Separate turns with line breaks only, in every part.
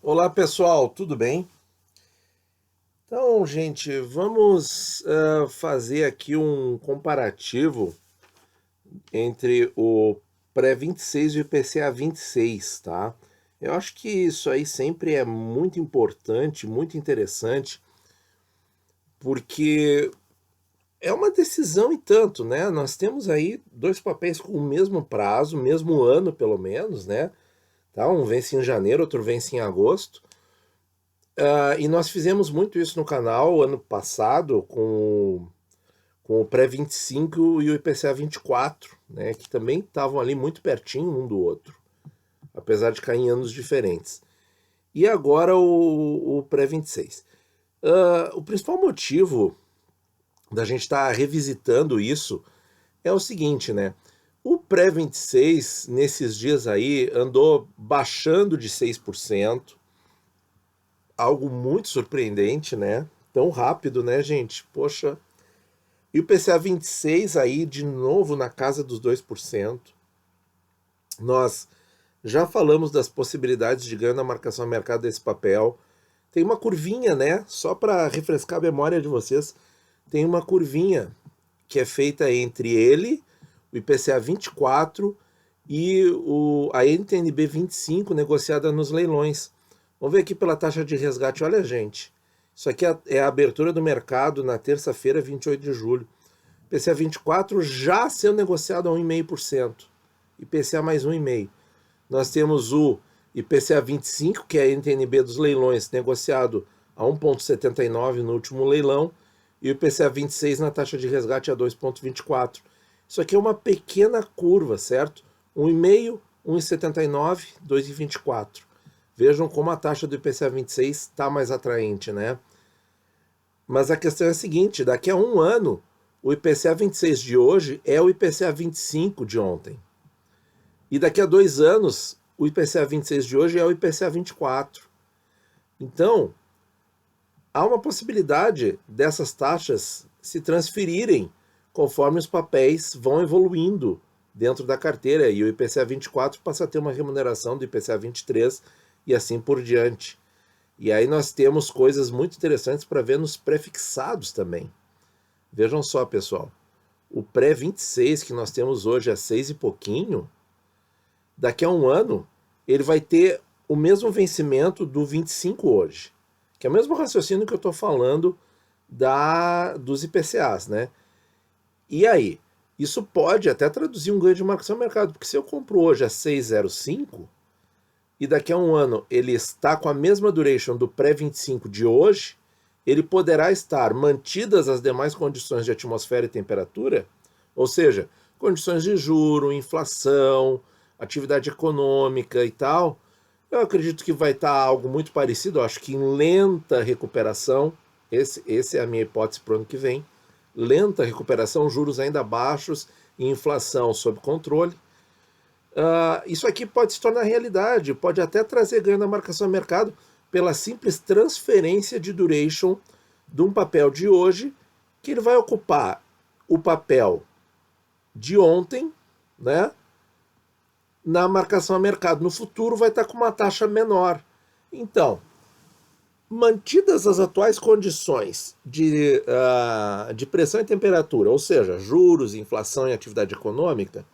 Olá pessoal, tudo bem? Então, gente, vamos fazer aqui um comparativo entre o pré-26 e o IPCA 26, tá? Eu acho que isso aí sempre é muito importante, muito interessante, porque é uma decisão e tanto, né? Nós temos aí dois papéis com o mesmo prazo, mesmo ano pelo menos, né? Tá? Um vence em janeiro, outro vence em agosto. E nós fizemos muito isso no canal ano passado com o pré-25 e o IPCA 24, né, que também estavam ali muito pertinho um do outro, apesar de cair em anos diferentes. E agora o pré-26. O principal motivo da gente estar revisitando isso é o seguinte, né? O pré-26, nesses dias aí, andou baixando de 6%, algo muito surpreendente, né? Tão rápido, né, gente? Poxa. E o PCA 26 aí, de novo, na casa dos 2%. Nós já falamos das possibilidades de ganho na marcação a mercado desse papel. Tem uma curvinha, né? Só para refrescar a memória de vocês, tem uma curvinha que é feita entre ele, o IPCA 24 e a NTNB 25 negociada nos leilões. Vamos ver aqui pela taxa de resgate. Olha, gente, isso aqui é a abertura do mercado na terça-feira, 28 de julho. IPCA 24 já sendo negociado a 1,5%. IPCA mais 1,5%. Nós temos o IPCA 25, que é a NTNB dos leilões, negociado a 1,79 no último leilão, e o IPCA 26 na taxa de resgate a 2,24. Isso aqui é uma pequena curva, certo? 1,5, 1,79, 2,24. Vejam como a taxa do IPCA 26 está mais atraente, né? Mas a questão é a seguinte, daqui a um ano, o IPCA 26 de hoje é o IPCA 25 de ontem. E daqui a 2 anos, o IPCA 26 de hoje é o IPCA 24. Então, há uma possibilidade dessas taxas se transferirem conforme os papéis vão evoluindo dentro da carteira e o IPCA 24 passa a ter uma remuneração do IPCA 23 e assim por diante. E aí nós temos coisas muito interessantes para ver nos prefixados também. Vejam só, pessoal, o pré-26 que nós temos hoje a 6 e pouquinho, daqui a um ano ele vai ter o mesmo vencimento do 25 hoje, que é o mesmo raciocínio que eu estou falando dos IPCAs, né? E aí, isso pode até traduzir um ganho de marcação no mercado, porque se eu compro hoje a 6,05 e daqui a um ano ele está com a mesma duration do pré-25 de hoje, ele poderá estar mantidas as demais condições de atmosfera e temperatura, ou seja, condições de juro, inflação, atividade econômica e tal. Eu acredito que vai estar algo muito parecido, eu acho que em lenta recuperação, esse é a minha hipótese para o ano que vem, lenta recuperação, juros ainda baixos e inflação sob controle. Isso aqui pode se tornar realidade, pode até trazer ganho na marcação do mercado pela simples transferência de duration de um papel de hoje, que ele vai ocupar o papel de ontem, né? Na marcação a mercado. No futuro vai estar com uma taxa menor. Então, mantidas as atuais condições de pressão e temperatura, ou seja, juros, inflação e atividade econômica,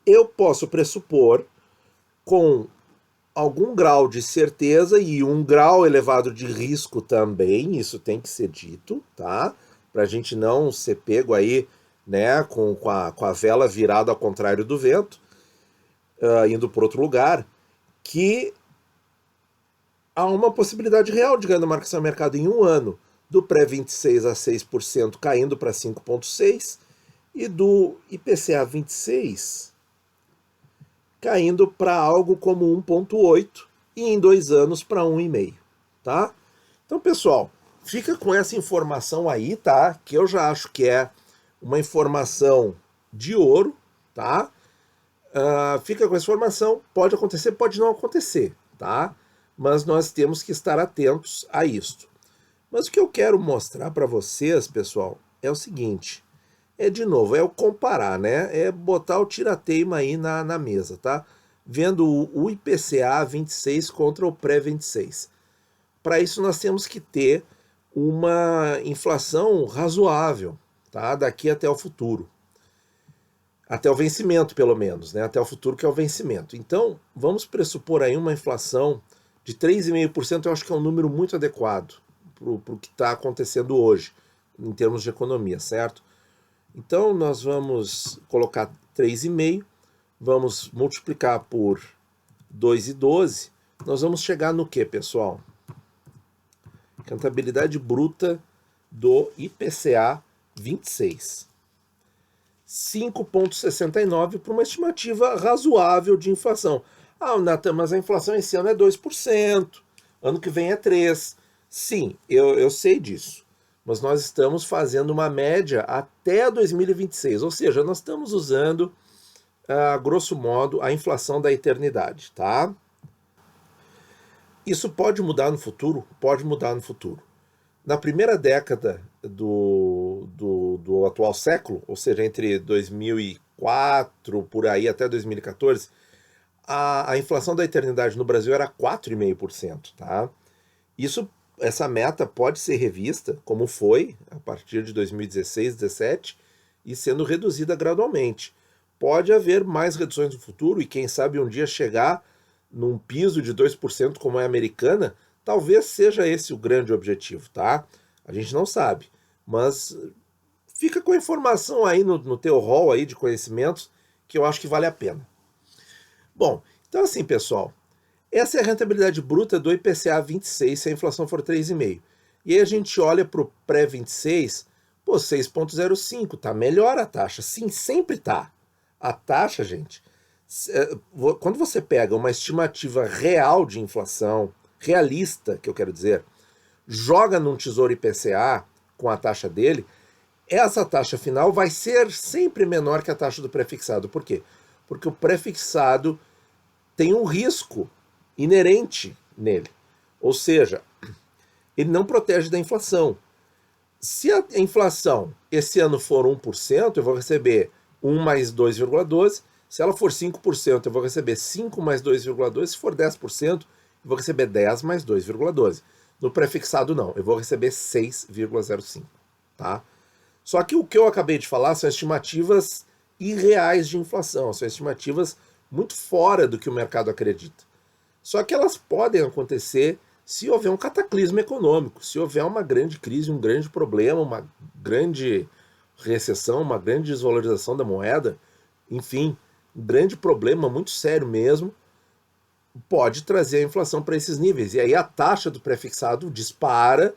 eu posso pressupor com algum grau de certeza e um grau elevado de risco também, isso tem que ser dito, tá? Para a gente não ser pego aí, né, com a vela virada ao contrário do vento, indo para outro lugar, que há uma possibilidade real de ganho na marcação a mercado em um ano, do pré-26 a 6% caindo para 5,6% e do IPCA 26 caindo para algo como 1,8 e em 2 anos para 1,5, tá? Então, pessoal, fica com essa informação aí, tá? Que eu já acho que é uma informação de ouro, tá? Fica com essa informação, pode acontecer, pode não acontecer, tá? Mas nós temos que estar atentos a isto. Mas o que eu quero mostrar para vocês, pessoal, é o seguinte: de novo, é o comparar, né? É botar o tira-teima aí na mesa, tá? vendo o IPCA 26 contra o pré-26. Para isso nós temos que ter uma inflação razoável, tá? Daqui até o futuro. Até o vencimento, pelo menos, né? Até o futuro, que é o vencimento. Então, vamos pressupor aí uma inflação de 3,5%, eu acho que é um número muito adequado para o que está acontecendo hoje, em termos de economia, certo? Então, nós vamos colocar 3,5%, vamos multiplicar por 2,12, nós vamos chegar no que, pessoal? Rentabilidade bruta do IPCA 26. 5,69 para uma estimativa razoável de inflação. Ah, Nathan, mas a inflação esse ano é 2%, ano que vem é 3%. Sim, eu sei disso, mas nós estamos fazendo uma média até 2026, ou seja, nós estamos usando, grosso modo, a inflação da eternidade, tá? Isso pode mudar no futuro? Pode mudar no futuro. Na primeira década do atual século, ou seja, entre 2004 por aí até 2014, a inflação da eternidade no Brasil era 4,5%, tá? Essa meta pode ser revista, como foi a partir de 2016, 2017, e sendo reduzida gradualmente. Pode haver mais reduções no futuro e quem sabe um dia chegar num piso de 2% como é a americana. Talvez seja esse o grande objetivo, tá? A gente não sabe, mas fica com a informação aí no teu rol aí de conhecimentos que eu acho que vale a pena. Bom, então assim, pessoal, essa é a rentabilidade bruta do IPCA 26 se a inflação for 3,5%. E aí a gente olha para o pré-26, pô, 6,05, tá melhor a taxa. Sim, sempre tá. A taxa, gente, quando você pega uma estimativa real de inflação, realista, que eu quero dizer, joga num tesouro IPCA com a taxa dele, essa taxa final vai ser sempre menor que a taxa do prefixado. Por quê? Porque o prefixado tem um risco inerente nele. Ou seja, ele não protege da inflação. Se a inflação esse ano for 1%, eu vou receber 1 mais 2,12. Se ela for 5%, eu vou receber 5 mais 2,12. Se for 10%, eu vou receber 10 mais 2,12. No prefixado, não. Eu vou receber 6,05. Tá? Só que o que eu acabei de falar são estimativas irreais de inflação. São estimativas muito fora do que o mercado acredita. Só que elas podem acontecer se houver um cataclismo econômico, se houver uma grande crise, um grande problema, uma grande recessão, uma grande desvalorização da moeda, enfim, um grande problema muito sério mesmo, pode trazer a inflação para esses níveis. E aí a taxa do prefixado dispara,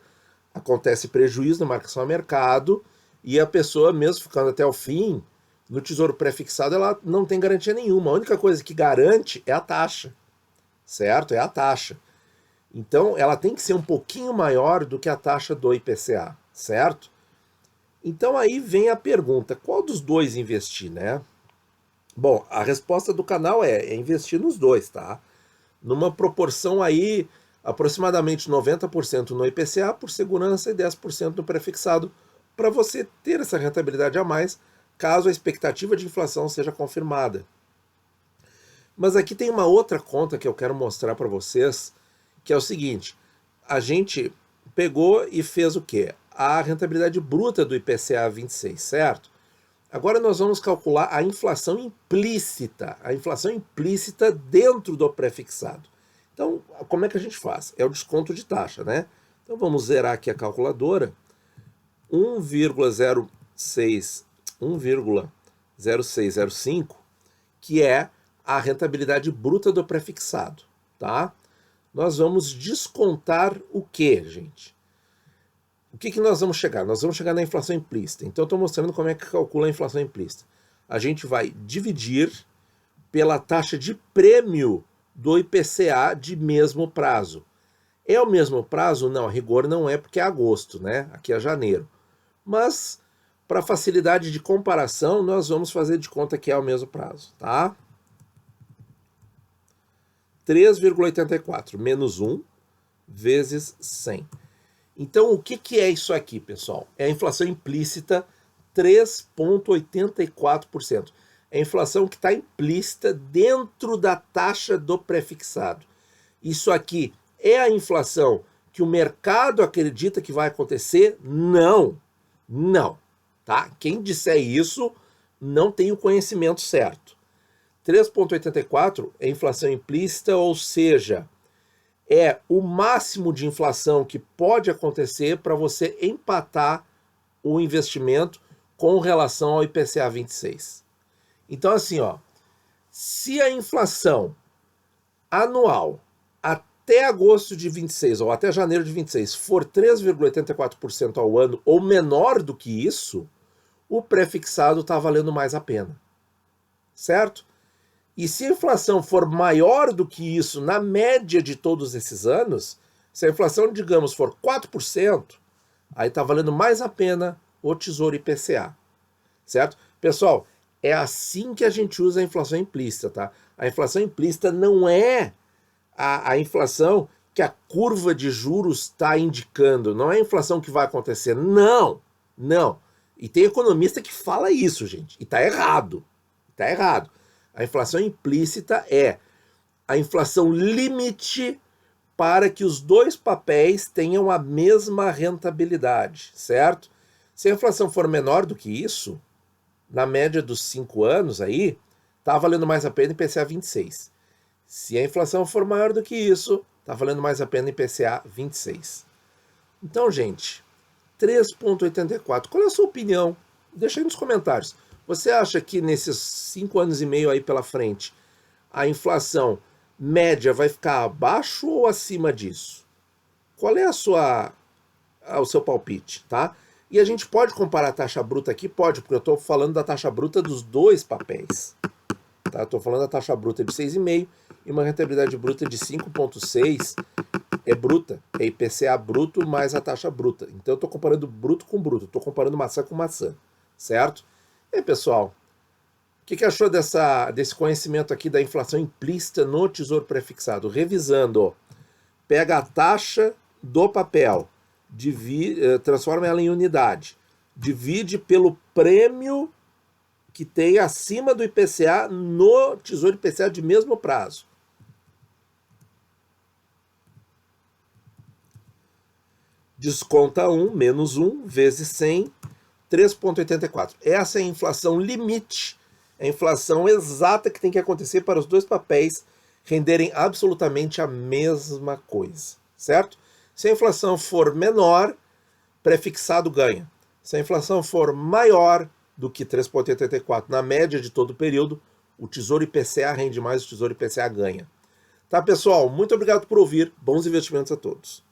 acontece prejuízo na marcação a mercado, e a pessoa, mesmo ficando até o fim, no tesouro prefixado, ela não tem garantia nenhuma. A única coisa que garante é a taxa, certo? É a taxa. Então, ela tem que ser um pouquinho maior do que a taxa do IPCA, certo? Então, aí vem a pergunta, qual dos dois investir, né? Bom, a resposta do canal é investir nos dois, tá? Numa proporção aí, aproximadamente 90% no IPCA por segurança e 10% no prefixado, para você ter essa rentabilidade a mais, caso a expectativa de inflação seja confirmada. Mas aqui tem uma outra conta que eu quero mostrar para vocês, que é o seguinte, a gente pegou e fez o quê? A rentabilidade bruta do IPCA 26, certo? Agora nós vamos calcular a inflação implícita dentro do prefixado. Então, como é que a gente faz? É o desconto de taxa, né? Então vamos zerar aqui a calculadora, 1,0605, que é a rentabilidade bruta do prefixado, tá? Nós vamos descontar o que, gente? O que nós vamos chegar? Nós vamos chegar na inflação implícita. Então eu estou mostrando como é que calcula a inflação implícita. A gente vai dividir pela taxa de prêmio do IPCA de mesmo prazo. É o mesmo prazo? Não, a rigor não é, porque é agosto, né? Aqui é janeiro. Mas, para facilidade de comparação, nós vamos fazer de conta que é o mesmo prazo, tá? 3,84 menos 1 vezes 100. Então, o que é isso aqui, pessoal? É a inflação implícita 3,84%. é a inflação que está implícita dentro da taxa do prefixado. Isso aqui é a inflação que o mercado acredita que vai acontecer? Não. Não. Tá? Quem disser isso não tem o conhecimento certo. 3,84 é inflação implícita, ou seja, é o máximo de inflação que pode acontecer para você empatar o investimento com relação ao IPCA 26. Então, assim, ó, se a inflação anual até agosto de 26 ou até janeiro de 26 for 3,84% ao ano ou menor do que isso, o prefixado está valendo mais a pena. Certo? E se a inflação for maior do que isso na média de todos esses anos, se a inflação, digamos, for 4%, aí está valendo mais a pena o Tesouro IPCA. Certo? Pessoal, é assim que a gente usa a inflação implícita, tá? A inflação implícita não é a inflação que a curva de juros está indicando, não é a inflação que vai acontecer. Não, não. E tem economista que fala isso, gente, e está errado. Está errado. A inflação implícita é a inflação limite para que os dois papéis tenham a mesma rentabilidade, certo? Se a inflação for menor do que isso, na média dos 5 anos aí, tá valendo mais a pena IPCA 26. Se a inflação for maior do que isso, tá valendo mais a pena IPCA 26. Então, gente, 3,84. Qual é a sua opinião? Deixa aí nos comentários. Você acha que nesses 5 anos e meio aí pela frente, a inflação média vai ficar abaixo ou acima disso? Qual é o seu palpite, tá? E a gente pode comparar a taxa bruta aqui? Pode, porque eu estou falando da taxa bruta dos dois papéis. Tá? Estou falando da taxa bruta de 6,5 e uma rentabilidade bruta de 5,6 é bruta, é IPCA bruto mais a taxa bruta. Então eu estou comparando bruto com bruto, estou comparando maçã com maçã, certo? E aí, pessoal, o que achou desse conhecimento aqui da inflação implícita no Tesouro Prefixado? Revisando, pega a taxa do papel, transforma ela em unidade, divide pelo prêmio que tem acima do IPCA no Tesouro IPCA de mesmo prazo. Desconta 1, menos 1, vezes 100, 3,84. Essa é a inflação limite, é a inflação exata que tem que acontecer para os dois papéis renderem absolutamente a mesma coisa, certo? Se a inflação for menor, prefixado ganha. Se a inflação for maior do que 3,84 na média de todo o período, o Tesouro IPCA rende mais, o Tesouro IPCA ganha. Tá, pessoal? Muito obrigado por ouvir. Bons investimentos a todos.